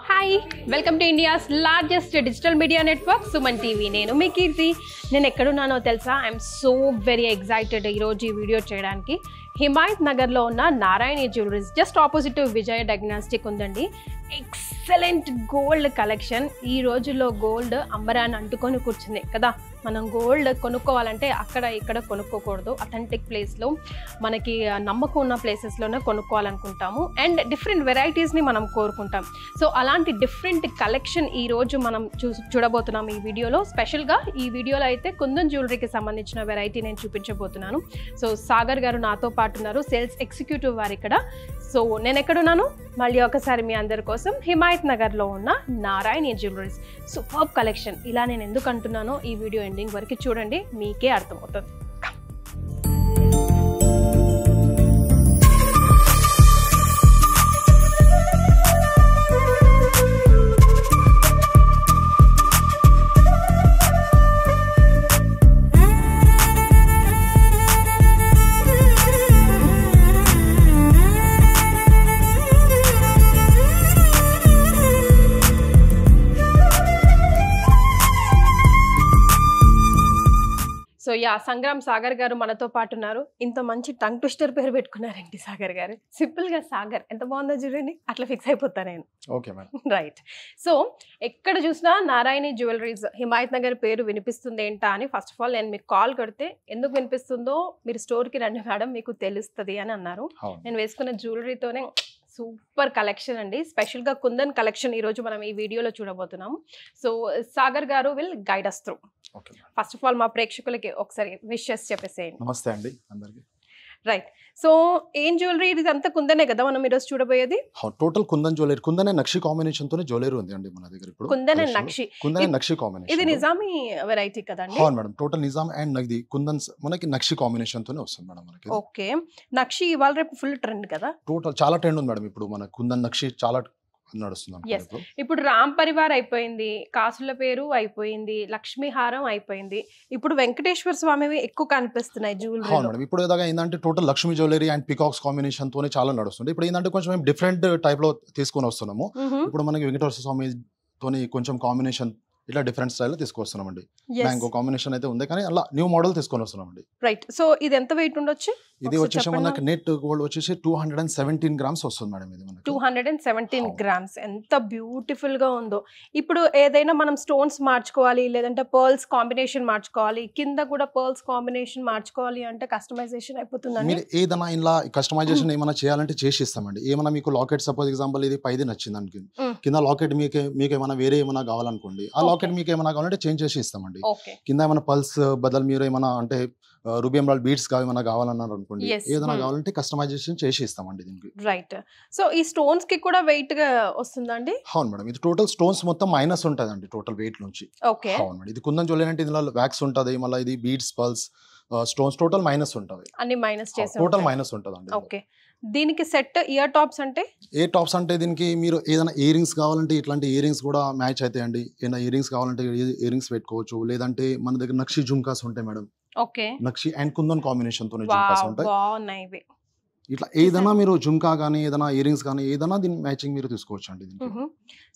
Hi welcome to India's largest digital media network Suman TV. నేను మీ కీర్తి. నేను ఎక్కడున్నానో తెలుసా? ఐఎమ్ సో వెరీ ఎక్సైటెడ్ ఈరోజు ఈ వీడియో చేయడానికి. హిమాయత్ నగర్లో ఉన్న నారాయణి జ్యువెలరీస్ జస్ట్ ఆపోజిట్ విజయ డయాగ్నోస్టిక్ ఉందండి. Excellent gold collection. ఈ రోజుల్లో గోల్డ్ అంబరాన్ని అంటుకొని కూర్చుంది కదా. మనం గోల్డ్ కొనుక్కోవాలంటే అక్కడ ఇక్కడ కొనుక్కోకూడదు. అథెంటిక్ ప్లేస్లో మనకి నమ్మకం ఉన్న ప్లేసెస్లోనే కొనుక్కోవాలనుకుంటాము. అండ్ డిఫరెంట్ వెరైటీస్ని మనం కోరుకుంటాం. సో అలాంటి డిఫరెంట్ కలెక్షన్ ఈరోజు మనం చూడబోతున్నాం ఈ వీడియోలో. స్పెషల్గా ఈ వీడియోలో అయితే కుందన్ జ్యువెలరీకి సంబంధించిన వెరైటీ నేను చూపించబోతున్నాను. సో సాగర్ గారు నాతో పాటు ఉన్నారు, సేల్స్ ఎగ్జిక్యూటివ్ వారు ఇక్కడ. సో నేను ఎక్కడున్నాను మళ్ళీ ఒకసారి మీ అందరి కోసం, హిమాయత్ నగర్లో ఉన్న నారాయణి జ్యువెలరీస్. Superb collection. ఇలా నేను ఎందుకు అంటున్నానో ఈ వీడియో ఎండింగ్ వరకు చూడండి, మీకే అర్థమవుతుంది. సో సంగ్రామ్ సాగర్ గారు మనతో పాటు ఉన్నారు. ఇంత మంచి టంగ్ ట్విస్టర్ పేరు పెట్టుకున్నారండి సాగర్ గారు. సింపుల్ గా సాగర్ ఎంత బాగుందో చూడండి, అట్లా ఫిక్స్ అయిపోతా నేను. Okay madam, right. సో ఎక్కడ చూసినా నారాయణి జ్యువెలరీస్ హిమాయత్ నగర్ పేరు వినిపిస్తుంది ఏంటా అని ఫస్ట్ ఆఫ్ ఆల్ నేను మీకు కాల్ కొడితే ఎందుకు వినిపిస్తుందో మీరు స్టోర్కి రండి మేడం మీకు తెలుస్తుంది అని అన్నారు. నేను వేసుకున్న జ్యువెలరీతోనే సూపర్ కలెక్షన్ అండి. స్పెషల్గా కుందన్ కలెక్షన్ ఈరోజు మనం ఈ వీడియోలో చూడబోతున్నాము. సో సాగర్ గారు will guide us through. First of all మా ప్రేక్షకులకి ఒకసారి విషెస్ చెప్పేసేయండి. నమస్తే అండి అందరికి. రైట్. సో ఏం జ్యువెలరీ ఇది? అంతా కుందనే కదా మనం ఈరోజు చూడబోయేది? టోటల్ కుందన్ జ్యువెలరీ, కుందనే నక్షి కాంబినేషన్ తోనే జ్యువెలరీ ఉంది అండి మన దగ్గర ఇప్పుడు. కుందనే నక్షి, కుందనే నక్షి కాంబినేషన్. ఇది నిజామీ వెరైటీ కదండి? అవును మేడం, టోటల్ నిజాం అండ్ నగది కుందన్ మనకి నక్షి కాంబినేషన్ తోనే వస్తుంది మేడం మనకి. ఓకే. నక్షి ఇవాళ రేపు ఫుల్ ట్రెండ్ కదా. టోటల్ చాలా ట్రెండ్ ఉంది మేడం ఇప్పుడు మన కుందన్ నక్షి చాలా నడుస్తుంది. ఇప్పుడు రామ్ పరివార్ అయిపోయింది, కాసుల పేరు అయిపోయింది, లక్ష్మీహారం అయిపోయింది, ఇప్పుడు వెంకటేశ్వర స్వామి ఎక్కువ కనిపిస్తున్నాయి జ్యువెలరీ. అవును మేడం, ఇప్పుడు ఏదాగా ఏంటంటే total Lakshmi jewellery and peacocks combination తోనే చాలా నడుస్తుంది. ఇప్పుడు ఏంటంటే కొంచెం డిఫరెంట్ టైప్ లో తీసుకొని వస్తున్నాము. ఇప్పుడు మనకి వెంకటేశ్వర స్వామి తోని కొంచెం కాంబినేషన్ ఇట్లా డిఫరెంట్ స్టైల్లో తీసుకొస్తున్నామండి. మ్యాంగో కాంబినేషన్ అయితే ఉంది కానీ అలా న్యూ మోడల్ తీసుకొని వస్తున్నామండి. రైట్. సో ఇది ఎంత వెయిట్ ఉండొచ్చు? ఇది వచ్చేసి మనకి నెట్ గోల్డ్ వచ్చేసి 217 గ్రామ్స్ వస్తుంది మేడం. ఇది మనకి 217 గ్రామ్స్. ఎంత బ్యూటిఫుల్ గా ఉందో. ఇప్పుడు ఏదైనా మనం స్టోన్స్ మార్చుకోవాలి లేదంటే పర్ల్స్ కాంబినేషన్ మార్చుకోవాలి, కింద కూడా పర్ల్స్ కాంబినేషన్ మార్చుకోవాలి అంటే కస్టమైజేషన్ అయిపోతుందండి. మీరు ఏదైనా ఇలా కస్టమైజేషన్ ఏమైనా చేయాలంటే చేసి ఇస్తామండి. ఏమైనా మీకు లాకెట్ సపోజ్ ఎగ్జాంపుల్ ఇది 5 నచ్చింది అనుకో, కింద లాకెట్ మీకు ఏమైనా వేరే ఏమైనా కావాలనుకోండి, ఆ లాకెట్ మీకు ఏమైనా కావాలంటే చేంజ్ చేసి ఇస్తామండి. కింద ఏమైనా పల్స్ బదులు మీరు ఏమైనా అంటే రూబీ ఎమరాల్డ్ బీడ్స్ ఏమైనా కావాలన్నారు అనుకోండి, ఏదైనా కావాలంటే కస్టమైజేషన్ చేసి ఇస్తామండి దీనికి. రైట్. సో ఈ స్టోన్స్ కి కూడా వెయిట్ గా వస్తుందండి? అవును మేడం, ఇది టోటల్ స్టోన్స్ మొత్తం మైనస్ ఉంటదండి టోటల్ వెయిట్ నుంచి. ఓకే. అవును మేడం, ఇది కుందన్ జ్యువెలరీ అంటే ఇందులో వ్యాక్స్ ఉంటది, మళ్ళీ ఇది beads pulse stones total minus ఉంటది. అన్ని మైనస్ చేసి టోటల్ మైనస్ ఉంటదండి. ఓకే. దీనికి సెట్ ఇయర్ టాప్స్ అంటే ఇయర్ టాప్స్ అంటే దీనికి మీరు ఏదైనా ఇయర్ రింగ్స్ కావాలంటే ఇట్లాంటి ఇయర్ రింగ్స్ కూడా మ్యాచ్ అవుతాయండి. ఏదైనా ఇయర్ రింగ్స్ కావాలంటే ఇయర్ రింగ్స్ పెట్టుకోవచ్చు, లేదంటే మన దగ్గర నక్షి జుమ్కాస్ ఉంటాయి madam. Okay. Nakshi and kundan combination తోనే జుమ్కాస్ ఉంటాయి. బాగున్నాయి. ఇట్లా ఏదైనా మీరు జుమ్కా కానీ ఏదైనా ఇయర్ రింగ్స్ కానీ ఏదైనా దీని మ్యాచింగ్ మీరు తీసుకోవచ్చు అండి దీనికి.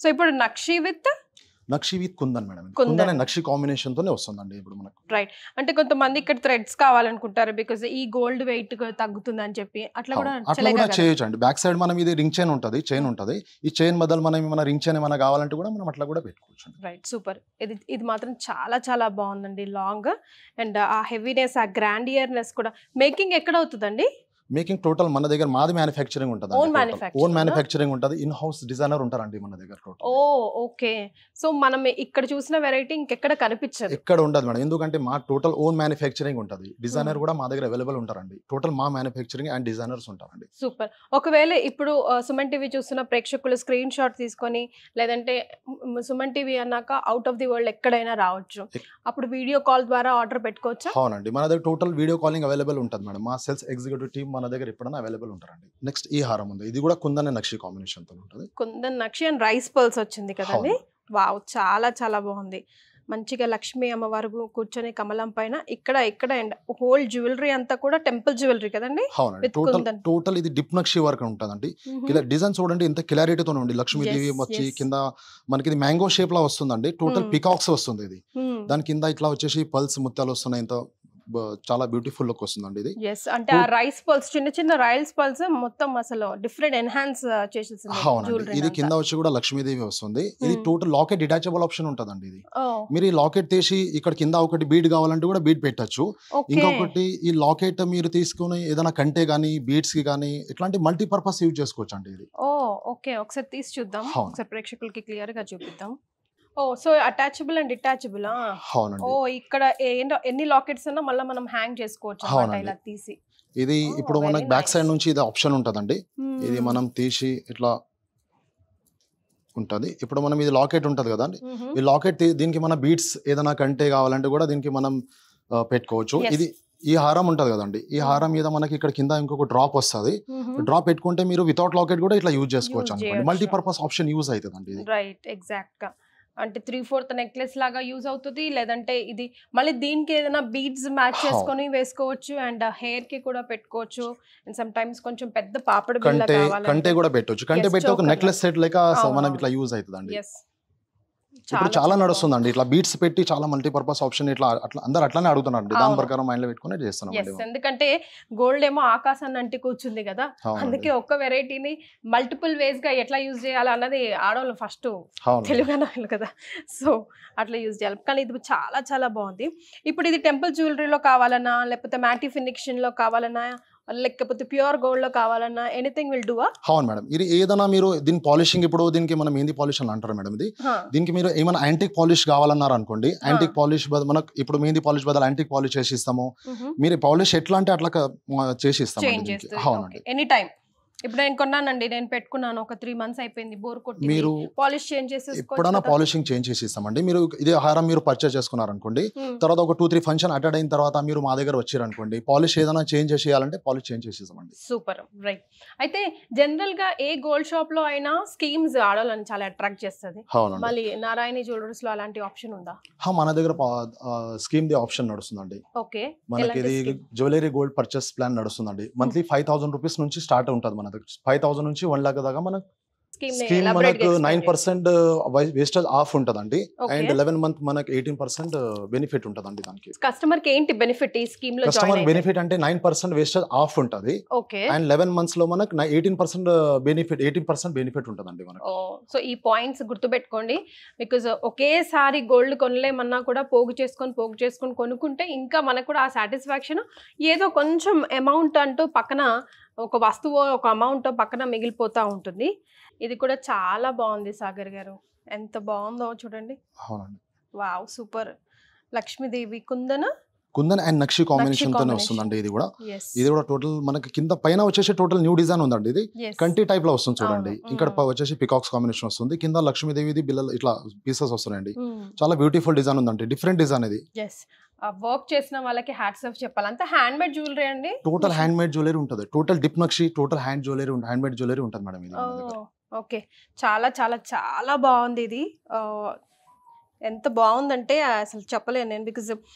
సో ఇప్పుడు nakshi with kundan madam, kundan nakshi combination తోనే వస్తుందండి ఇప్పుడు మనకు. రైట్. అంటే కొంతమంది ఇక్కడ థ్రెడ్స్ కావాలనుకుంటారు బికాజ్ ఈ గోల్డ్ వెయిట్ తగ్గుతుంది అని చెప్పి అట్లా కూడా చేయొచ్చు అండి. బ్యాక్ సైడ్ మనం ఇది రింగ్ చైన్ ఉంటది, ఈ చైన్ బదులు మనం ఏమైనా రింగ్ చైన్ ఏమైనా కావాలంటే కూడా మనం అట్లా కూడా పెట్టుకోవచ్చు. రైట్. సూపర్. ఇది మాత్రం చాలా చాలా బాగుందండి. లాంగ్ అండ్ ఆ హెవీనెస్, ఆ గ్రాండియర్నెస్ కూడా. మేకింగ్ ఎక్కడ అవుతుందండి? మేకింగ్ టోటల్ మన దగ్గర మాది మ్యానుఫ్యాక్చరింగ్ ఉంటుంది, ఓన్ మ్యానుఫ్యాక్చరింగ్ ఉంటుంది, ఇన్ హౌస్ డిజైనర్ ఉంటారండి మన దగ్గర టోటల్. ఓకే. సో మనం ఇక్కడ చూసిన వెరైటీ ఇంకెక్కడ కనిపించదు, ఎక్కడ ఉండదు మేడం, ఎందుకంటే మా టోటల్ ఓన్ మ్యానుఫ్యాక్చరింగ్ ఉంటుంది. డిజైనర్ కూడా మా దగ్గర అవైలబుల్ ఉంటారండి. టోటల్ మా మ్యానుఫ్యాక్చరింగ్ అండ్ డిజైనర్స్ ఉంటారండి. సూపర్. ఒకవేళ ఇప్పుడు సుమన్ టీవీ చూస్తున్న ప్రేక్షకులు స్క్రీన్ షాట్ తీసుకొని, లేదంటే సుమన్ టీవీ అన్నాక అవుట్ ఆఫ్ ది వరల్డ్ ఎక్కడైనా రావచ్చు, అప్పుడు వీడియో కాల్ ద్వారా ఆర్డర్ పెట్టుకోవచ్చా? అవునండి, మన దగ్గర టోటల్ వీడియో కాలింగ్ అవైలబుల్ ఉంటుంది మేడం. మా సేల్స్ ఎగ్జిక్యూటివ్ టీమ్ మన దగ్గర ఎప్పుడైనా అవైలబుల్ ఉంటారండి. నెక్స్ట్ ఈ హారం ఉంది, ఇది కూడా కుందన్ నక్షి కాంబినేషన్ తో ఉంటుంది. కుందన్ నక్షి అండ్ రైస్ పర్ల్స్ వచ్చింది కదండి. వావ్, చాలా చాలా బాగుంది. మంచిగా లక్ష్మీ అమ్మవారు కూర్చొని కమలం పైన ఇక్కడ అండ్ హోల్ జ్యువెలరీ అంతా కూడా టెంపుల్ జ్యువెలరీ కదండి. అవునండి, టోటల్ ఇది డిప్ నక్షి వర్క్ ఉంటుందండి. ఇలా డిజైన్ చూడండి ఎంత క్లారిటీతో ఉంది. లక్ష్మీదేవి వచ్చి కింద మనకి ఇది మ్యాంగో షేప్ లా వస్తుందండి. టోటల్ పికాక్స్ వస్తుంది ఇది. దాని కింద ఇట్లా వచ్చేసి పల్స్ ముత్యాలు వస్తున్నాయి. ఎంత చాలా బ్యూటిఫుల్ లుక్ వస్తుందండి ఇది. అంటే ఆ రైస్ పల్స్ చిన్న రైస్ పల్స్ మొత్తం అసలు డిఫరెంట్ ఎన్హాన్స్ చేసేసింది. అవునండి, ఇది కింద వచ్చి కూడా లక్ష్మీదేవి వస్తుంది. ఇది టోటల్ లాకెట్ డిటాచబుల్ ఆప్షన్ ఉంటదండి. ఇది మీరు ఈ లాకెట్ తీసి ఇక్కడ కింద ఒకటి బీడ్ కావాలంటే కూడా బీడ్ పెట్టచ్చు. ఇంకొకటి ఈ లాకెట్ మీరు తీసుకుని ఏదైనా కంటే గానీ బీడ్స్ కి గానీ ఇట్లాంటి మల్టీపర్పస్ యూజ్ చేసుకోవచ్చు అండి ఇది. ఓకే, ఒకసారి తీసి చూద్దాం, ఒకసారి ప్రేక్షకులకి క్లియర్ గా చూపిద్దాం. So attachable and detachable. ఇక్కడ ఎన్ని లాకెట్స్ అన్నా మళ్ళీ మనం హ్యాంగ్ చేసుకోవచ్చు ఇలా తీసి. ఇది ఇప్పుడు మనకి బ్యాక్ సైడ్ నుంచి ఇది ఆప్షన్ ఉంటదండి. ఇది మనం తీసి ఇట్లా ఉంటది. ఇప్పుడు మనం ఇది లాకెట్ ఉంటది కదా, ఈ లాకెట్ దీనికి మన బీడ్స్ ఏదైనా కంటే కావాలంటే కూడా దీనికి మనం పెట్టుకోవచ్చు. ఇది ఈ హారం ఉంటది కదండి, ఈ హారం మీద మనకి ఇక్కడ కింద ఇంకొక డ్రాప్ వస్తుంది. డ్రాప్ పెట్టుకుంటే మీరు వితౌట్ లాకెట్ కూడా ఇట్లా యూజ్ చేసుకోవచ్చు అనుకోండి. మల్టీపర్పస్ ఆప్షన్ యూజ్ అవుతుందండి ఇది. రైట్, ఎగ్జాక్ట్ గా. అంటే 3/4 నెక్లెస్ లాగా యూజ్ అవుతుంది. లేదంటే ఇది మళ్ళీ దీనికి ఏదైనా బీడ్స్ మ్యాచ్ చేసుకొని వేసుకోవచ్చు. అండ్ హెయిర్ కి కూడా పెట్టుకోవచ్చు. అండ్ సమ్ టైమ్స్ కొంచెం పెద్ద పాపడ బిళ్ళ కావాలంటే కంటే కూడా పెట్టొచ్చు. కంటే పెట్టి ఒక నెక్లెస్ సెట్ లెక్క మనం ఇట్లా యూజ్ అవుతుందండి. ఇప్పుడు చాలా నడుస్తుందండి ఇట్లా బీట్స్ పెట్టి చాలా మల్టీపర్పస్ ఆప్షన్. ఇట్లా అట్లా అందరు అట్లానే అడుగుతున్నారు. దాని ప్రకారం మైండ్ లో పెట్టుకుని చేస్తున్నాం. ఎందుకంటే గోల్డ్ ఏమో ఆకాశాన్ని అంటి కూర్చుంది కదా, అందుకే ఒక్క వెరైటీని మల్టిపుల్ వేస్ గా ఎట్లా యూజ్ చేయాలి అన్నది ఆడవాళ్ళు ఫస్ట్ తెలియదు కదా, సో అట్లా యూజ్ చేయాలి. కానీ ఇది చాలా చాలా బాగుంది. ఇప్పుడు ఇది టెంపుల్ జ్యువెలరీలో కావాలన్నా, లేకపోతే మ్యాటీ ఫినిషింగ్ లో కావాలన్నా, లేకపోతే ప్యూర్ గోల్డ్ లో కావాలన్నా ఎనీథింగ్ విల్ డూ. అవును మేడం, ఇది ఏదైనా మీరు దీని పాలిషింగ్, ఇప్పుడు దీనికి మనం ఏంది పాలిష్ అని అంటారు మేడం. ఇది దీనికి మీరు ఏమైనా యాంటిక్ పాలిష్ కావాలన్నారు అనుకోండి, యాంటిక్ పాలిష్ మనకు ఇప్పుడు మెహందీ పాలిష్ బదులు యాంటిక్ పాలిష్ చేసి ఇస్తాము. మీరు పాలిష్ ఎట్లా అంటే అట్లా చేసి ఇస్తాము. అవునండి, ఎనీ టైం. ఇప్పుడు నేను కొన్నానండి, నేను పెట్టుకున్నాను, ఒక 3 months అయిపోయింది, బోర్ కొట్టి. మీరు పాలిష్ చేంజ్ చేసి ఎప్పుడైనా పాలిషింగ్ చేంజ్ చేసి ఇస్తామండి. మీరు ఇదే హారం మీరు పర్చేస్ చేసుకున్నారు అనుకోండి, తర్వాత ఒక 2-3 ఫంక్షన్ అటెండ్ అయిన తర్వాత మీరు మా దగ్గర వచ్చారు అనుకోండి, పాలిష్ ఏదైనా చేంజ్ చేయాలంటే పాలిష్ చేంజ్ చేసి ఇస్తామండి. Super, right. అయితే జనరల్ గా ఏ గోల్డ్ షాప్ లో అయినా స్కీమ్స్ ఆడాలని చాలా అట్రాక్ట్ చేస్తుంది. మళ్ళీ నారాయణి జ్యువెలరీస్ లో అలాంటి ఆప్షన్ ఉందా? మన దగ్గర స్కీమ్ ది ఆప్షన్ నడుస్తుందండి. ఓకే, మనకి ఇది జ్యువెలరీ గోల్డ్ పర్చేస్ ప్లాన్ నడుస్తుందండి. మంత్లీ 5,000 రూపీస్ నుంచి స్టార్ట్ ఉంటుంది. మన 5,000 నుంచి 1 lakh దాకా మనకు స్కీమ్ మనకు 9% వేస్టేజ్ ఆఫ్ ఉంటదండి. అండ్ 11 month మనకు 18% బెనిఫిట్ ఉంటదండి. దానికి కస్టమర్ కి ఏంటి బెనిఫిట్ ఈ స్కీమ్ లో? కస్టమర్ బెనిఫిట్ అంటే 9% వేస్టేజ్ ఆఫ్ ఉంటది. అండ్ 11 months లో మనకు 18% బెనిఫిట్ ఉంటదండి మనకు. సో ఈ పాయింట్స్ గుర్తుపెట్టుకోండి. బికాజ్ ఒకేసారి గోల్డ్ కొనలేమన్నా కూడా పోగు చేసుకొని కొనుక్కుంటే ఇంకా మనకు కూడా ఆ సాటిస్ఫాక్షన్, ఏదో కొంచెం అమౌంట్ అంటూ పక్కన ఒక వస్తువు ఒక అమౌంట్ పక్కన మిగిలిపోతా ఉంటుంది. ఇది కూడా చాలా బాగుంది సాగర్ గారు, ఎంత బాగుందో చూడండి. Wow, super. Lakshmidevi kundan and nakshi combination తోనే వస్తుందండి. ఇది కూడా టోటల్ మనకి కింద పైన వచ్చేసి టోటల్ న్యూ డిజైన్ ఉందండి. ఇది కంటి టైప్ లో వస్తుంది చూడండి. ఇక్కడ వచ్చేసి పికాక్స్ కాంబినేషన్ వస్తుంది, కింద లక్ష్మీదేవి బిల్లలు ఇట్లా పీసెస్ వస్తున్నాయండి. చాలా బ్యూటిఫుల్ డిజైన్ ఉందండి, డిఫరెంట్ డిజైన్. ఇది వర్క్ చేసిన వాళ్ళకి హ్యాట్స్ ఆఫ్ చెప్పాలి. అంతా హ్యాండ్ మేడ్ జ్యువెలరీ అండి, టోటల్ హ్యాండ్ మేడ్ జ్యువెలరీ ఉంటుంది. టోటల్ డిప్ నక్షి, టోటల్ హ్యాండ్ మేడ్ జ్యువెలరీ ఉంటుంది మేడం ఇది. ఓకే, చాలా చాలా చాలా బాగుంది ఇది. ఎంత బాగుందంటే అసలు చెప్పలేను నేను. బికాజ్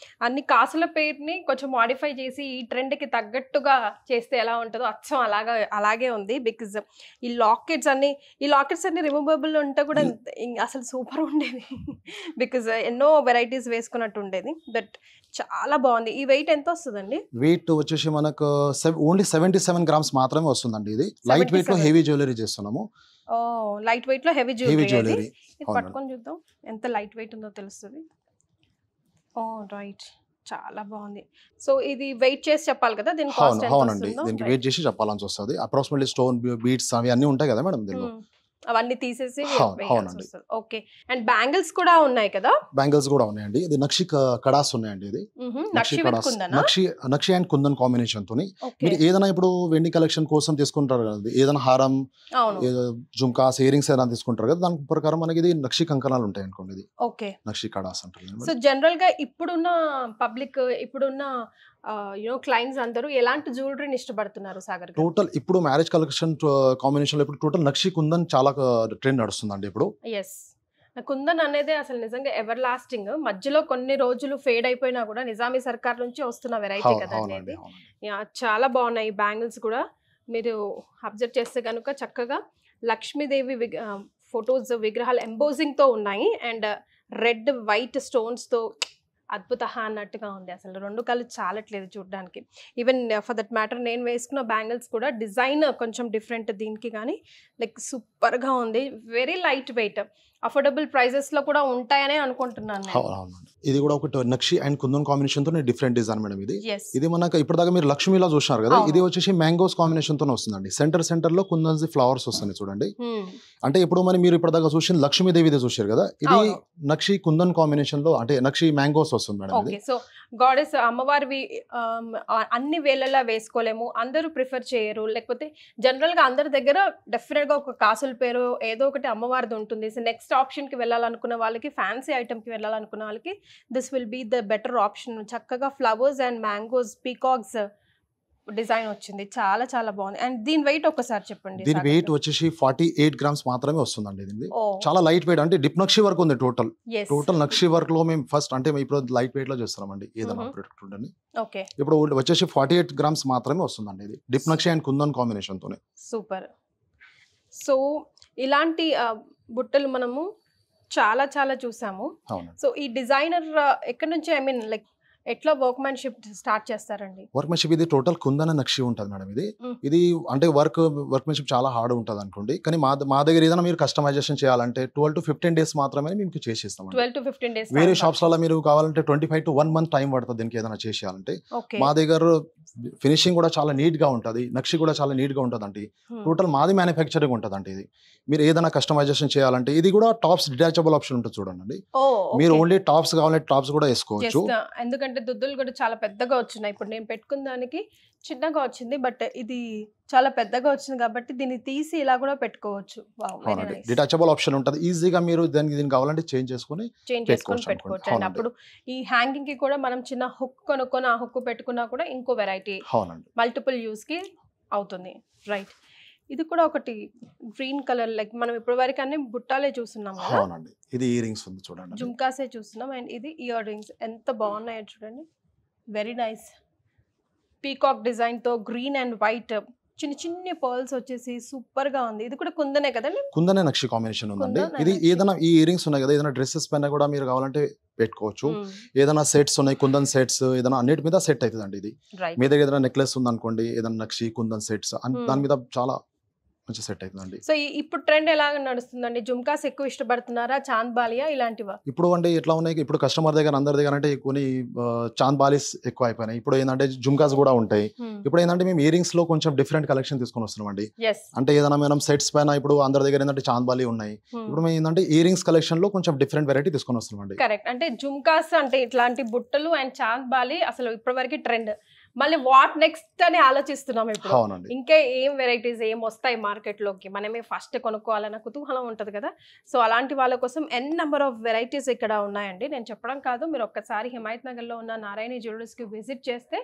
అన్ని కాసుల పేరుని కొంచెం మాడిఫై చేసి ఈ ట్రెండ్కి తగ్గట్టుగా చేస్తే ఎలా ఉంటుందో అచ్చం అలాగే ఉంది. బికాజ్ ఈ లాకెట్స్ అన్ని రిమూవబుల్ ఉంటే కూడా అసలు సూపర్ ఉండేది. బికాజ్ ఎన్నో వెరైటీస్ వేసుకున్నట్టు ఉండేది. బట్ చాలా బాగుంది. ఈ వెయిట్ ఎంత వస్తుందండి? వెయిట్ వచ్చేసి మనకు ఓన్లీ 77 grams మాత్రమే వస్తుందండి. ఇది లైట్ వెయిట్ లో హెవీ జ్యువెలరీ చేస్తున్నాము. లైట్ వెయిట్ లో హెవీ జ్యువెలరీ. ఇది పట్టుకొని చూద్దాం ఎంత లైట్ వెయిట్ ఉందో తెలుస్తుంది. రైట్, చాలా బాగుంది. సో ఇది వెయిట్ చేసి చెప్పాలి కదా, దీని కాస్ట్ ఎంత అవునండి, దీనికి వెయిట్ చేసి చెప్పాల్సి వస్తుంది. అప్రాక్సిమేట్లీ స్టోన్ బీడ్స్ అవి అన్ని ఉంటాయి కదా మేడం దీనిలో, అవన్నీ తీసేసి. ఓకే, అండ్ బ్యాంగిల్స్ కూడా ఉన్నాయి కదా? బ్యాంగిల్స్ కూడా ఉన్నాయండి. ఇది నక్షి కడాస్ ఉన్నాయండి. ఇది నక్షి అండ్ కుందన్ కాంబినేషన్ తోని మీరు ఏదైనా ఇప్పుడు వెండి కలెక్షన్ కోసం తీసుకుంటారు కదా, ఏదైనా హారం, జుమ్కాస్, ఇయరింగ్స్ ఏదైనా తీసుకుంటారు కదా, దాని ప్రకారం మనకి ఇది నక్షి కంకణాలు ఉంటాయి అనుకోండి. ఇది నక్షి కడాస్ అంటారు. సో జనరల్ గా ఇప్పుడున్న పబ్లిక్, ఇప్పుడున్న క్లయింట్స్ అందరూ ఎలాంటి జ్యువెలరీని ఇష్టపడుతున్నారు సాగర్? టోటల్ ఇప్పుడు మ్యారేజ్ కలెక్షన్ కాంబినేషన్ లో ఇప్పుడు టోటల్ నక్షి కుందన్ చాలా ట్రెండ్ నడుస్తుందండి ఇప్పుడు. కుందన్ అనేది అసలు నిజంగా ఎవర్ లాస్టింగ్. మధ్యలో కొన్ని రోజులు ఫేడ్ అయిపోయినా కూడా నిజామీ సర్కార్ నుంచి వస్తున్న వెరైటీ కదండి ఇది. చాలా బాగున్నాయి ఈ బ్యాంగిల్స్ కూడా. మీరు అబ్జర్వ్ చేస్తే కనుక చక్కగా లక్ష్మీదేవి ఫొటోస్ విగ్రహాలు ఎంబోజింగ్ తో ఉన్నాయి అండ్ రెడ్ వైట్ స్టోన్స్ తో అద్భుత అన్నట్టుగా ఉంది. అసలు రెండు కళ్ళు చాలట్లేదు చూడడానికి. ఈవెన్ ఫర్ దట్ మ్యాటర్ నేను వేసుకున్న బ్యాంగిల్స్ కూడా డిజైన్ కొంచెం డిఫరెంట్ దీనికి, కానీ లైక్ సూపర్గా ఉంది. Very light weight, affordable prices లో కూడా ఉంటాయనే అనుకుంటున్నాను. ఇది కూడా ఒకటి నక్షి అండ్ కుందన్ కాంబినేషన్ తో డిఫరెంట్ డిజైన్ మేడం. ఇది మనకు ఇప్పటిదాకా మీరు లక్ష్మీలా చూసినారు కదా, ఇది వచ్చేసి మ్యాంగోస్ కాంబినేషన్ తో వస్తుందండి. సెంటర్ లో కుందన్స్ ఫ్లవర్స్ వస్తున్నాయి చూడండి. అంటే ఇప్పుడు మీరు ఇప్పటిదాకా చూసిన లక్ష్మీదేవి చూసారు కదా, ఇది నక్షి కుందన్ కాంబినేషన్ లో అంటే నక్షి మ్యాంగోస్ వస్తుంది మేడం. సో గాడెస్ అమ్మవారివి అన్ని వేళలా వేసుకోలేము, అందరూ ప్రిఫర్ చేయరు, లేకపోతే జనరల్ గా అందరి దగ్గర డెఫినెట్ గా ఒక కాసుల పేరు ఏదో ఒకటి అమ్మవారిది ఉంటుంది. సో నెక్స్ట్ ఆప్షన్ కి వెళ్ళాలనుకున్న వాళ్ళకి, ఫ్యాన్సీ ఐటమ్ కి వెళ్ళాలనుకున్న వాళ్ళకి this will be the better option. చక్కగా flowers and mangoes peacocks design వచ్చింది, చాలా చాలా బాగుంది. అండ్ దీని వెయిట్ ఒకసారి చెప్పండి. దీని వెయిట్ వచ్చేసి 48 గ్రామ్స్ మాత్రమే వస్తుందండి. ఇది చాలా లైట్ వెయిట్, అంటే డిప్ నక్షి వర్క్ ఉంది. టోటల్ నక్షి వర్క్ లో మేము ఫస్ట్ అంటే ఇప్పుడు లైట్ వెయిట్ లో చేస్తామండి ఏదైనా ప్రొడక్ట్ ఉండండి. ఇప్పుడు వచ్చేసి 48 గ్రామ్స్ మాత్రమే వస్తుందండి. ఇది dip nakshi and kundan combination తోనే సూపర్. సో ఇలాంటి బుట్టలు మనము చాలా చాలా చూసాము. సో ఈ డిజైనర్ ఎక్కడి నుంచి, ఐ మీన్ లైక్ ఎట్లా వర్క్మెన్షిప్ స్టార్ట్ చేస్తారండి? వర్క్మెన్షిప్ ఇది టోటల్ కుందన్ నక్షి ఉంటుంది మేడం. ఇది అంటే వర్క్మెన్షిప్ చాలా హార్డ్ ఉంటుంది అనుకోండి, కానీ మా దగ్గర ఏదైనా మీరు కస్టమైజేషన్ చేయాలంటే 12 to 15 days మాత్రమే మీకు చేసిస్తాం. 12 to 15 days. వేరే షాప్స్ లలో మీరు కావాలంటే 25 to 1 month టైం పడుతుంది దీనికి ఏదైనా చేసేయాలంటే. మా దగ్గర ఫినిషింగ్ కూడా చాలా నీట్ గా ఉంటుంది, నక్షి కూడా చాలా నీట్ గా ఉంటుంది అండి. టోటల్ మాది మ్యానుఫ్యాక్చరింగ్ ఉంటుంది అంటే ఇది. మీరు ఏదైనా కస్టమైజేషన్ చేయాలంటే ఇది కూడా టాప్స్ డిటాచబుల్ ఆప్షన్ ఉంటుంది చూడండి. మీరు ఓన్లీ టాప్స్ కావాలంటే టాప్స్ కూడా వేసుకోవచ్చు. ఎందుకంటే దుద్దులు కూడా చాలా పెద్దగా వచ్చినాయి. ఇప్పుడు నేను పెట్టుకున్న దానికి చిన్నగా వచ్చింది, బట్ ఇది చాలా పెద్దగా వచ్చింది కాబట్టి దీన్ని తీసి ఇలా కూడా పెట్టుకోవచ్చు. డిటాచబుల్ ఆప్షన్ ఉంటుంది, ఈజీగా మీరు దీనికి కావాలంటే చేంజ్ చేసుకొని పెట్టుకోవచ్చు. అండ్ అప్పుడు ఈ హ్యాంగింగ్ కి కూడా మనం చిన్న హుక్ కొనుక్కొని ఆ హుక్ పెట్టుకున్నా కూడా ఇంకో వెరైటీ మల్టిపుల్ యూస్ కి అవుతుంది. రైట్, ఇది కూడా ఒకటి గ్రీన్ కలర్, లైక్ మనం ఇప్పటి వరకు అన్ని బుట్టాలే చూస్తున్నాం కదా. అవునండి, ఇది ఇయర్ రింగ్స్ ఉంది చూడండి, జుమ్కాసే చూస్తున్నాం. అండ్ ఇది ఇయర్ రింగ్స్ ఎంత బాగున్నాయో చూడండి, వెరీ నైస్. పీకాక్ డిజైన్ తో గ్రీన్ అండ్ వైట్ చిన్న చిన్న పర్ల్స్ వచ్చేసి సూపర్ గా ఉంది. ఇది కూడా కుందనే కదండి, కుందనే నక్షి కాంబినేషన్ ఉందండి. ఇది ఏదైనా ఈ ఇయర్ రింగ్స్ ఉన్నాయి కదా, ఏదైనా డ్రెస్సెస్ పైన కూడా మీరు కావాలంటే పెట్టుకోవచ్చు. ఏదైనా సెట్స్ ఉన్నాయి, కుందన్ సెట్స్ ఏదైనా అన్నిటి మీద సెట్ అవుతుందండి. ఇది మీ దగ్గర ఏదైనా నెక్లెస్ ఉంది అనుకోండి, ఏదైనా నక్షి కుందన్ సెట్స్ దాని మీద చాలా మంచి సెట్ అవుతుందండి. సో ఇప్పుడు ట్రెండ్ ఎలా నడుస్తుందండి? జుమ్కాస్ ఎక్కువ ఇష్టపడుతున్నారా, చాంద్ బాలియా ఇలాంటివా? ఇప్పుడు అంటే ఎట్లా ఉన్నాయి, ఇప్పుడు కస్టమర్ దగ్గర అందరి దగ్గర అంటే కొన్ని చాంద్ బాలీస్ ఎక్కువ అయిపోయినాయి. ఇప్పుడు ఏంటంటే జుమ్కాస్ కూడా ఉంటాయి. ఇప్పుడు ఏంటంటే మేము ఇయర్ రింగ్స్ లో కొంచెం డిఫరెంట్ కలెక్షన్ తీసుకొని వస్తున్నాం అండి. అంటే ఏదైనా మనం సెట్స్ పైన ఇప్పుడు అందరి దగ్గర ఏంటంటే చాంద్ బాలి ఉన్నాయి, ఇప్పుడు మేము ఏంటంటే ఇయర్ రింగ్స్ కలెక్షన్ లో కొంచెం డిఫరెంట్ వెరైటీ తీసుకొని వస్తున్నాం అండి. కరెక్ట్, అంటే జుమ్కాస్ అంటే ఇట్లాంటి బుట్టలు అండ్ చాంద్ బాలి అసలు ఇప్పటి వరకు ట్రెండ్. మళ్ళీ వాట్ నెక్స్ట్ అని ఆలోచిస్తున్నాం ఇప్పుడు. ఇంకా ఏం వెరైటీస్ ఏం వస్తాయి మార్కెట్ లోకి, మనమే ఫస్ట్ కొనుక్కోవాలన్న కుతూహలం ఉంటది కదా. సో అలాంటి వాళ్ళ కోసం ఎన్ నెంబర్ ఆఫ్ వెరైటీస్ ఇక్కడ ఉన్నాయండి. నేను చెప్పడం కాదు, మీరు ఒక్కసారి హిమాయత్ నగర్ లో ఉన్న నారాయణి జ్యువెలర్స్ కి విజిట్ చేస్తే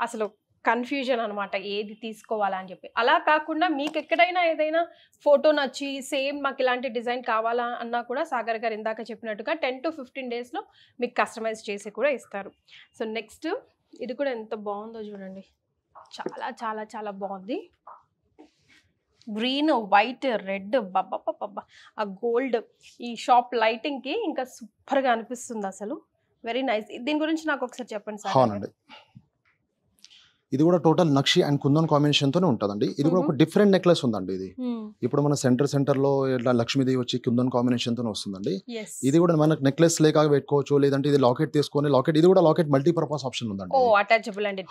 అసలు కన్ఫ్యూజన్ అనమాట ఏది తీసుకోవాలని చెప్పి. అలా కాకుండా మీకు ఎక్కడైనా ఏదైనా ఫోటో నచ్చి సేమ్ మాకు ఇలాంటి డిజైన్ కావాలా అన్నా కూడా సాగర్ గారు ఇందాక చెప్పినట్టుగా 10 to 15 days లో మీకు కస్టమైజ్ చేసి కూడా ఇస్తారు. సో నెక్స్ట్ ఇది కూడా ఎంత బాగుందో చూడండి, చాలా చాలా చాలా బాగుంది. గ్రీన్, వైట్, రెడ్, బబ్బా ఆ గోల్డ్ ఈ షాప్ లైటింగ్ కి ఇంకా సూపర్ గా అనిపిస్తుంది అసలు. Very nice. దీని గురించి నాకు ఒకసారి చెప్పండి సార్. అవునండి, ఇది కూడా total nakshi and kundan combination తోనే ఉంటదండి. ఇది కూడా ఒక డిఫరెంట్ నెక్లెస్ ఉందండి. ఇది ఇప్పుడు మన సెంటర్ లో ఇట్లా లక్ష్మీదేవి వచ్చి కుందన్ కాంబినేషన్ తోనే వస్తుందండి. ఇది కూడా మనకు నెక్లెస్ లేక పెట్టుకోవచ్చు, లేదంటే ఇది లాకెట్ తీసుకొని ఇది కూడా లాకెట్ మల్టీపర్పస్ ఆప్షన్ ఉందండి.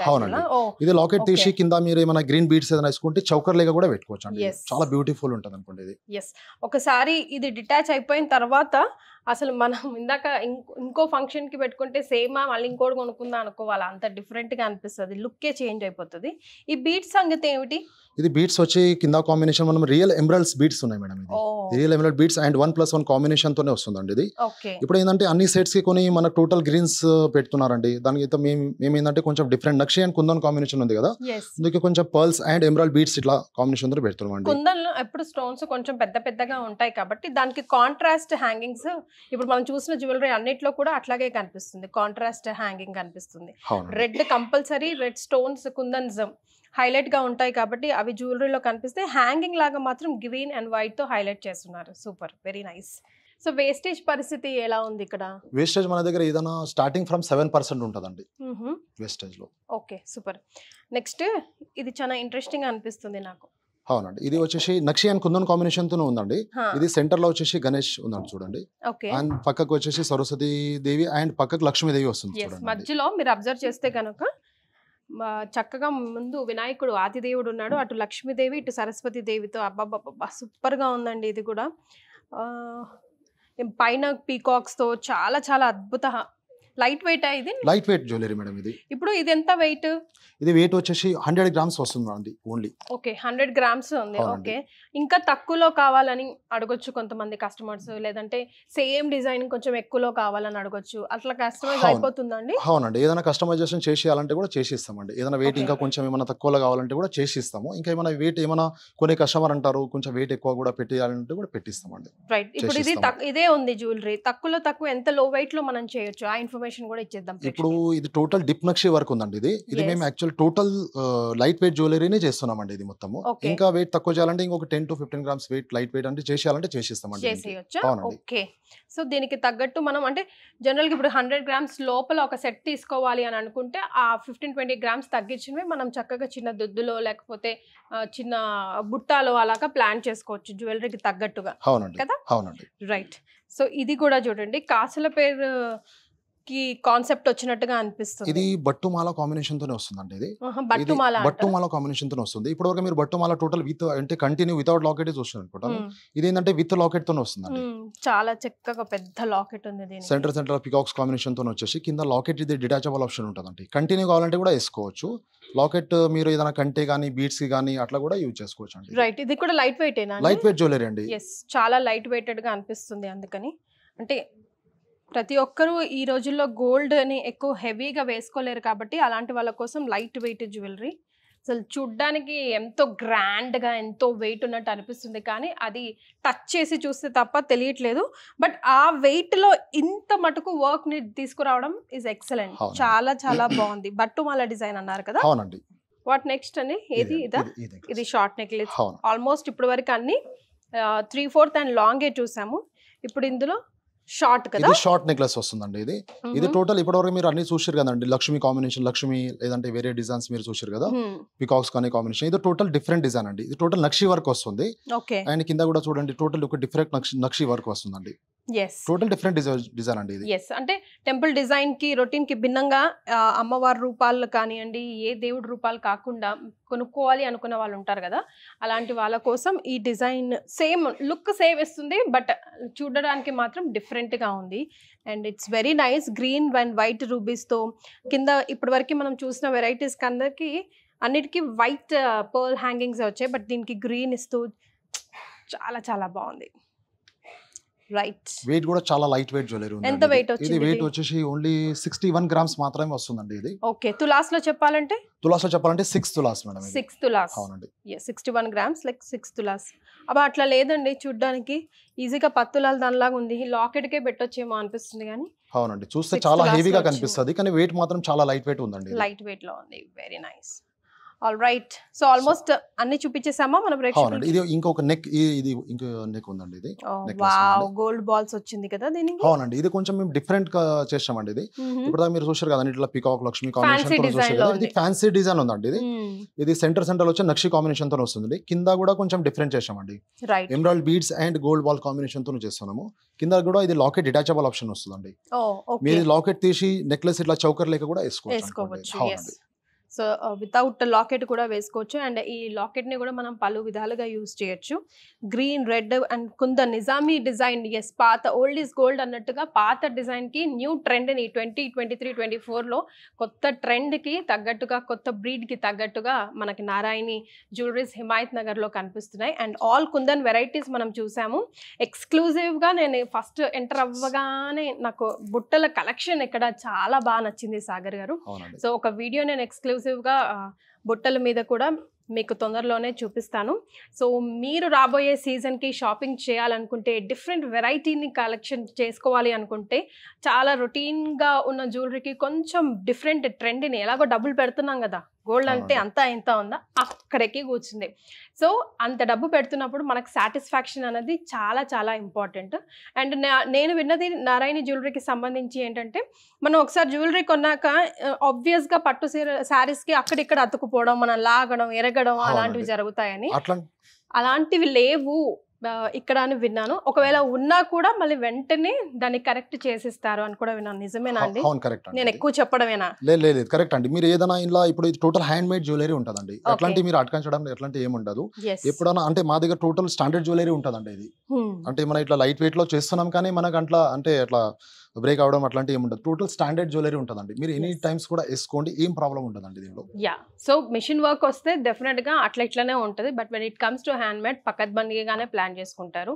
అవునండి, ఇది లాకెట్ తీసి కింద మీరు ఏమైనా గ్రీన్ బీడ్స్ ఏదైనా వేసుకుంటే చౌకర్ లేక కూడా పెట్టుకోవచ్చు అండి. చాలా బ్యూటిఫుల్ ఉంటుంది అనుకోండి ఇది. ఒకసారి ఇది డిటాచ్ అయిపోయిన తర్వాత అసలు మనం ఇందాక ఇంకో ఫంక్షన్ కి పెట్టుకుంటే సేమ్ మళ్ళీ ఇంకోటి కొనుక్కుందా అనుకోవాలి, అంత డిఫరెంట్ గా అనిపిస్తుంది, లుక్కే చేంజ్ అయిపోతుంది. ఈ బీడ్స్ సంగతి ఏమిటి? ఇది బీట్స్ వచ్చి కింద కాంబినేషన్ మనం రియల్ ఎమరల్డ్స్ బీట్స్ ఉన్నాయి మేడం. ఇది real emerald beads and 1+1 combination తోనే వస్తుందండి ఇది. ఇప్పుడు ఏంటంటే అన్ని సెట్స్ కి కొన్ని మన టోటల్ గ్రీన్స్ పెడుతున్నారండి. దానికి మేము ఏంటంటే కొంచెం different nakshi and kundan combination ఉంది కదా, అందుకే కొంచెం పర్ల్స్ అండ్ ఎమరల్డ్ బీట్స్ ఇట్లా కాంబినేషన్ తో పెడుతున్నాం. కుందన్ లో ఎప్పుడు స్టోన్స్ కొంచెం పెద్ద పెద్దగా ఉంటాయి కాబట్టి దానికి కాంట్రాస్ట్ హ్యాంగింగ్స్ ఇప్పుడు మనం చూసిన జ్యువెలరీ అన్నిట్లో కూడా అట్లాగే కనిపిస్తుంది. కాంట్రాస్ట్ హ్యాంగింగ్ కనిపిస్తుంది. రెడ్ కంపల్సరీ, రెడ్ స్టోన్స్ కుందన్స్ హైలైట్ గా ఉంటాయి కాబట్టి అవి జ్యువెలరీలో కనిపిస్తే, హ్యాంగింగ్ లాగా మాత్రం గ్రీన్ అండ్ వైట్ తో హైలైట్ చేస్తున్నారు. Super, very nice. So wastage పరిస్థితి ఎలా ఉంది ఇక్కడ? వేస్టేజ్ మన దగ్గర ఏదైనా స్టార్టింగ్ ఫ్రమ్ 7% ఉంటుందండి వేస్టేజ్ లో. Okay, super. నెక్స్ట్ ఇది చాలా ఇంట్రెస్టింగ్ అనిపిస్తుంది నాకు. అవునండి, ఇది వచ్చేసి నక్షి అండ్ కుందన్ కాంబినేషన్ తోనే ఉందండి. ఇది సెంటర్ లో వచ్చేసి గణేష్ ఉందండి చూడండి, అండ్ పక్కకు వచ్చేసి సరస్వతి దేవి అండ్ పక్కకు లక్ష్మీదేవి వస్తుంది చూడండి. మధ్యలో మీరు అబ్జర్వ్ చేస్తే కనుక చక్కగా ముందు వినాయకుడు ఆదిదేవుడు ఉన్నాడు, అటు లక్ష్మీదేవి, ఇటు సరస్వతి దేవితో అబ్బాబ్బా సూపర్ గా ఉందండి. ఇది కూడా పైన పీకాక్స్ తో చాలా చాలా అద్భుత లైట్ వెయిట్. ఇది లైట్ వెయిట్ జ్యువెలరీ మేడం. ఇది ఇప్పుడు ఇది ఎంత వెయిట్? ఇది వెయిట్ వచ్చేసి 100 grams వస్తుంది అండి ఓన్లీ. ఓకే, 100 grams ఉంది. ఓకే, ఇంకా తక్కువలో కావాలని అడగొచ్చు కొంతమంది కస్టమర్స్, లేదంటే సేమ్ డిజైన్ కొంచెం ఎక్కువలో కావాలని అడగొచ్చు. అట్లా కస్టమైజ్ అయిపోతుందండి? అవునండి, ఏదైనా కస్టమైజేషన్ చేసేయాలంటే కూడా చేసిస్తామండి. ఏదైనా వెయిట్ ఇంకా కొంచెం ఏమైనా తక్కువలో కావాలంటే కూడా చేసిస్తాము. ఇంకా ఏమైనా వెయిట్ ఏమైనా కొన్ని కస్టమర్ అంటారు కొంచెం వెయిట్ ఎక్కువ కూడా పెట్టాలంటే కూడా పెట్టిస్తామండి. రైట్, ఇప్పుడు ఇది ఇదే ఉంది జ్యువెలరీ, తక్కువలో తక్కువ ఎంత లో వెయిట్ లో మనం చేయొచ్చు ఆ ఇన్ఫర్మేషన్ కూడా ఇచ్చేద్దాం. ఇప్పుడు ఇది టోటల్ డిప్ నక్షి వర్క్ ఉందండి. ఇది మేము యాక్చువల్ టోటల్ లైట్ వెయిట్ జ్యువెలరీనే చేస్తున్నామండి ఇది మొత్తము. ఇంకా వెయిట్ తక్కువ చేయాలంటే ఇంకొక 10 to 15 grams weight light weight అంటే చేసేయాలంటే చేసిస్తామండి. ఓకే, సో దీనికి తగ్గట్టు మనం అంటే జనరల్గా ఇప్పుడు 100 grams లోపల ఒక సెట్ తీసుకోవాలి అని అనుకుంటే ఆ 15-20 grams తగ్గించినవి మనం చక్కగా చిన్న దుద్దులో లేకపోతే చిన్న బుట్టాలో అలాగా ప్లాన్ చేసుకోవచ్చు జ్యువెలరీకి తగ్గట్టుగా. అవునండి కదా. అవునండి, రైట్. సో ఇది కూడా చూడండి కాసుల పేరు కి కాన్సెప్ట్ వచ్చినట్టుగా అనిపిస్తుంది. ఇది బట్టుమాల కాంబినేషన్ తోనే వస్తుందండి. ఇది బట్టుమాల కాంబినేషన్ తోనే వస్తుంది. ఇప్పుడు వరకు మీరు బట్టుమాల టోటల్ విత్ అంటే కంటిన్యూ వితౌట్ లాకెట్ చూస్తున్నారు అనుకుంటాను. ఇది ఏంటంటే విత్ లాకెట్ తోనే వస్తుందండి. చాలా చక్కగా పెద్ద లాకెట్ ఉంది దీనికి. సెంటర్ పికాక్స్ కాంబినేషన్ తోనే వచ్చేసి కింద లాకెట్ ఇది డిటాచబుల్ ఆప్షన్ ఉంటుందండి. కంటిన్యూ కావాలంటే కూడా వేసుకోవచ్చు. లాకెట్ మీరు ఏదైనా కంటే కానీ బీడ్స్ కి కానీ అట్లా కూడా యూజ్ చేసుకోవచ్చు అండి. రైట్, ఇది కూడా లైట్ వెయిట్ ఏనా? లైట్ వెయిట్ జ్యువెలరీ అండి. చాలా లైట్ వెయిటెడ్ గా అనిపిస్తుంది. అందుకని అంటే ప్రతి ఒక్కరూ ఈ రోజుల్లో గోల్డ్ అని ఎక్కువ హెవీగా వేసుకోలేరు కాబట్టి అలాంటి వాళ్ళ కోసం లైట్ వెయిట్ జ్యువెలరీ. అసలు చూడ్డానికి ఎంతో గ్రాండ్గా ఎంతో వెయిట్ ఉన్నట్టు అనిపిస్తుంది, కానీ అది టచ్ చేసి చూస్తే తప్ప తెలియట్లేదు. బట్ ఆ వెయిట్లో ఇంత మటుకు వర్క్ని తీసుకురావడం ఈజ్ ఎక్సలెంట్. చాలా చాలా బాగుంది. బట్టుమాల డిజైన్ అన్నారు కదా. అవునండి. వాట్ నెక్స్ట్ అండి? ఇది షార్ట్ నెక్లెస్. ఆల్మోస్ట్ ఇప్పుడు వరకు అన్ని 3/4 అండ్ లాంగే చూసాము. ఇప్పుడు ఇందులో షార్ట్ కదా, ఇది షార్ట్ నెక్లెస్ వస్తుందండి. ఇది టోటల్ ఇప్పటివరకు మీరు అన్ని చూసారు కదండి. లక్ష్మి కాంబినేషన్, లక్ష్మి లేదంటే వేరే డిజైన్స్ మీరు చూసారు కదా, పికాక్స్ కానీ కాంబినేషన్. ఇది టోటల్ డిఫరెంట్ డిజైన్ అండి. ఇది టోటల్ నక్షి వర్క్ వస్తుంది. అండ్ కింద కూడా చూడండి టోటల్ ఒక డిఫరెంట్ నక్షి వర్క్ వస్తుందండి. టోటల్ డిఫరెంట్ డిజైన్ అండి ఇది. అంటే టెంపుల్ డిజైన్ కి రొటీన్ కి భిన్నంగా అమ్మవారి రూపాలు కానివ్వండి, ఏ దేవుడి రూపాలు కాకుండా కొనుక్కోవాలి అనుకున్న వాళ్ళు ఉంటారు కదా, అలాంటి వాళ్ళ కోసం ఈ డిజైన్ సేమ్ లుక్ సేవ్ ఇస్తుంది, బట్ చూడడానికి మాత్రం డిఫరెంట్ గా ఉంది. And it's very nice. Green and white rubies తో కింద ఇప్పటి వరకు మనం చూసిన వెరైటీస్ అందరికి అన్నిటికీ వైట్ పర్ల్ హ్యాంగింగ్స్ వచ్చాయి, బట్ దీనికి గ్రీన్ ఇస్తూ చాలా చాలా బాగుంది. రైట్, వెయిట్ కూడా చాలా లైట్ వెయిట్ జ్యువెలరీ ఉంది. ఎంత వెయిట్ వచ్చింది? ఇది వెయిట్ వచ్చేసి ఓన్లీ 61 grams మాత్రమే వస్తుందండి. ఇది ఓకే. తులాస్ లో చెప్పాలంటే 6 తులాస్ మేడం. 6 తులాస్. అవునండి. 61 grams లైక్ 6 తులాస్. అబ్బా అట్లా లేదండి, చూడ్డానికి ఈజీగా 10 తులాలు దానిలాగా ఉంది. లాకెట్ కే పెట్టొచ్చేమో అనిపిస్తుంది కానీ. అవునండి, చూస్తే చాలా హెవీగా కనిపిస్తుంది కానీ వెయిట్ మాత్రం చాలా లైట్ వెయిట్ ఉందండి. లైట్ వెయిట్ లో ఉంది. Very nice. All right, so almost అన్ని చూపించేసామా మన ప్రేక్షకులకు? ఇది ఇంకొక నెక్, ఇది ఇంకో నెక్ ఉందండి. ఇది వావ్, గోల్డ్ బాల్స్ వచ్చింది కదా దీనికి. అవునండి, ఇది కొంచెం మేము డిఫరెంట్ గా చేసామండి. ఇది ఇప్పుడు మీరు చూసారు కదా ఇట్లా పికాక్ లక్ష్మి కాంబినేషన్ తో చూసారు కదా. ఇది ఫ్యాన్సీ డిజైన్ ఉందండి. ఇది సెంటర్ వచ్చి నక్షి కాంబినేషన్ తో వస్తుంది. కింద కూడా కొంచెం డిఫరెంట్ చేసామండి. Emerald beads and gold ball combination తో చేస్తున్నాము. కింద కూడా ఇది లాకెట్ డిటాచబుల్ ఆప్షన్ వస్తుందండి. మీరు లాకెట్ తీసి నెక్లెస్ ఇట్లా చౌకర్ లేక కూడా వేసుకోవచ్చు. సో వితౌట్ లాకెట్ కూడా వేసుకోవచ్చు. అండ్ ఈ లాకెట్ని కూడా మనం పలు విధాలుగా యూజ్ చేయొచ్చు. Green, red and kundan Nizami design. Yes, పాత ఓల్డ్ ఈజ్ గోల్డ్ అన్నట్టుగా పాత డిజైన్కి న్యూ ట్రెండ్ని 2023, 24లో కొత్త ట్రెండ్కి తగ్గట్టుగా, కొత్త బ్రీడ్కి తగ్గట్టుగా మనకి నారాయణి జ్యువెలరీస్ హిమాయత్ నగర్లో కనిపిస్తున్నాయి. అండ్ ఆల్ కుందన్ వెరైటీస్ మనం చూసాము. ఎక్స్క్లూజివ్గా నేను ఫస్ట్ ఎంటర్ అవ్వగానే నాకు బుట్టల కలెక్షన్ ఇక్కడ చాలా బాగా నచ్చింది సాగర్ గారు. సో ఒక వీడియో నేను ఎక్స్క్లూజివ్గా బుట్టల మీద కూడా మీకు తొందరలోనే చూపిస్తాను. సో మీరు రాబోయే సీజన్కి షాపింగ్ చేయాలనుకుంటే, డిఫరెంట్ వెరైటీని కలెక్షన్ చేసుకోవాలి అనుకుంటే, చాలా రొటీన్గా ఉన్న జ్యువెలరీకి కొంచెం డిఫరెంట్ ట్రెండ్ని, ఎలాగో డబ్బులు పెడుతున్నాం కదా, గోల్డ్ అంటే అంతా ఎంత ఉందా అక్కడికి కూర్చుంది. సో అంత డబ్బు పెడుతున్నప్పుడు మనకు సాటిస్ఫాక్షన్ అనేది చాలా చాలా ఇంపార్టెంట్. అండ్ నేను విన్నది నారాయణి జ్యువెలరీకి సంబంధించి ఏంటంటే, మనం ఒకసారి జ్యువెలరీ కొన్నాక ఆబ్వియస్గా పట్టు శారీస్కి అక్కడిక్కడ అతుకుపోవడం, మనం లాగడం, ఎరగడం అలాంటివి జరుగుతాయని, అలాంటివి లేవు ఇక్కడ అని విన్నాను. ఒకవేళ ఉన్నా కూడా మళ్ళీ వెంటనే దాన్ని కరెక్ట్ చేసిస్తారు అని కూడా విన్నాను. నిజమేనా అండి? నేను ఎక్కువ చెప్పడమేనా? లేదు, కరెక్ట్ అండి. మీరు ఏదైనా ఇలా ఇప్పుడు టోటల్ హ్యాండ్ మేడ్ జ్యువెలరీ ఉంటుందండి. అట్లాంటి మీరు అటకంచడం ఎట్లాంటి ఏమి ఉండదు. ఎప్పుడైనా అంటే మా దగ్గర టోటల్ స్టాండర్డ్ జ్యువెలరీ ఉంటుందండి. ఇది అంటే మనం ఇట్లా లైట్ వెయిట్ లో చేస్తున్నాం, కానీ మనకు అట్లా అంటే అట్లా బ్రేక్ అవడం అట్లాంటి ఏమి ఉండదు. టోటల్ స్టాండర్డ్ జ్యువెలరీ ఉంటుందండి. మీరు ఎనీ టైమ్స్ కూడా వేసుకోండి, ఏం ప్రాబ్లం ఉండదండి దీనిలో. సో మిషన్ వర్క్ వస్తే డెఫినెట్ గా ఇట్లానే ఉంటుంది. But when it comes to handmade పకడ్బందీగానే ప్లాన్ చేసుకుంటారు.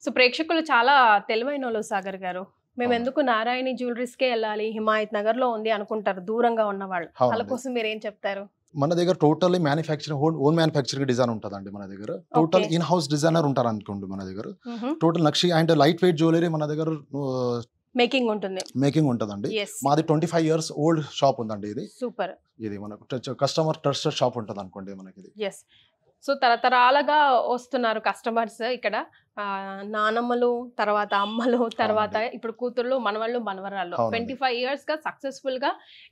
సో ప్రేక్షకులు చాలా తెలివైన వాళ్ళు సాగర్ గారు. మేము ఎందుకు నారాయణి జ్యువెలరీస్కే వెళ్ళాలి, హిమాయత్ నగర్ లో ఉంది అనుకుంటారు దూరంగా ఉన్న వాళ్ళు. వాళ్ళ కోసం మీరు ఏం చెప్తారు? మన దగ్గర totally manufacturing, own manufacturing design ఉంటుందండి. మన దగ్గర టోటల్ ఇన్ హౌస్ డిజైనర్ ఉంటారు అనుకోండి. మన దగ్గర total nakshi and light weight jewellery మన దగ్గర మేకింగ్ ఉంటుందండి. మాది 25 years ఓల్డ్ షాప్ ఉందండి. ఇది సూపర్. ఇది మనకు కస్టమర్ ట్రస్టెడ్ షాప్ ఉంటుంది అనుకోండి మనకి. సో తరతరాలుగా వస్తున్నారు కస్టమర్స్ ఇక్కడ. నానమ్మలు, తర్వాత అమ్మలు, తర్వాత ఇప్పుడు కూతుర్లు, మనవాళ్ళు, మనవరాళ్ళు. 25 years గా సక్సెస్ఫుల్ గా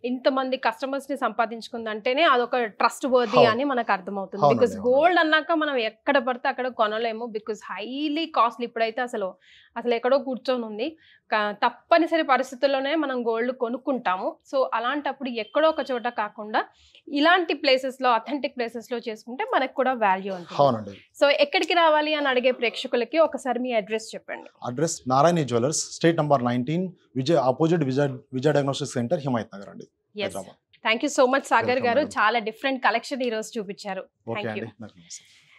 ఇంతమంది కస్టమర్స్ ని సంపాదించుకుందంటేనే అదొక ట్రస్ట్ వర్ది అని మనకు అర్థమవుతుంది. బికాస్ గోల్డ్ అన్నాక మనం ఎక్కడ పడితే అక్కడ కొనలేము. Because highly costly. ఇప్పుడైతే అసలు ఎక్కడో కూర్చొని ఉంది. తప్పనిసరి పరిస్థితుల్లోనే మనం గోల్డ్ కొనుక్కుంటాము. సో అలాంటప్పుడు ఎక్కడో ఒక చోట కాకుండా ఇలాంటి ప్లేసెస్ లో, అథెంటిక్ ప్లేసెస్ లో చేసుకుంటే మనకు కూడా వాల్యూ ఉంటుంది. సో ఎక్కడికి రావాలి అని అడిగే ప్రేక్షకులకి ఒకసారి మీ అడ్రస్ చెప్పండి. అడ్రస్ నారాయణి జ్యువెలర్స్, స్ట్రీట్ నంబర్ 19, ఆపోజిట్ విజయ డయాగ్నోస్టిక్ సెంటర్, హిమాయత్ నగర్ అండి. Thank you so much Sagar గారు. చాలా డిఫరెంట్ కలెక్షన్ ఈ రోజు చూపించారు.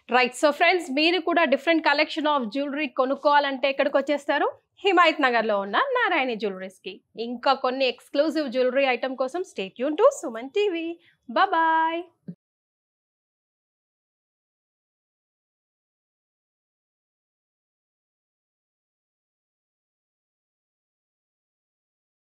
రైట్. సో ఫ్రెండ్స్, మీరు కూడా డిఫరెంట్ కలెక్షన్ ఆఫ్ జ్యువెలరీ కొనుక్కోవాలంటే ఎక్కడికి వచ్చేస్తారు? హిమాయత్ నగర్ లో ఉన్న నారాయణి జ్యువెలరీస్ కి. ఇంకా కొన్ని ఎక్స్క్లూజివ్ జ్యువెలరీ ఐటమ్ కోసం stay tune to Suman TV. Bye.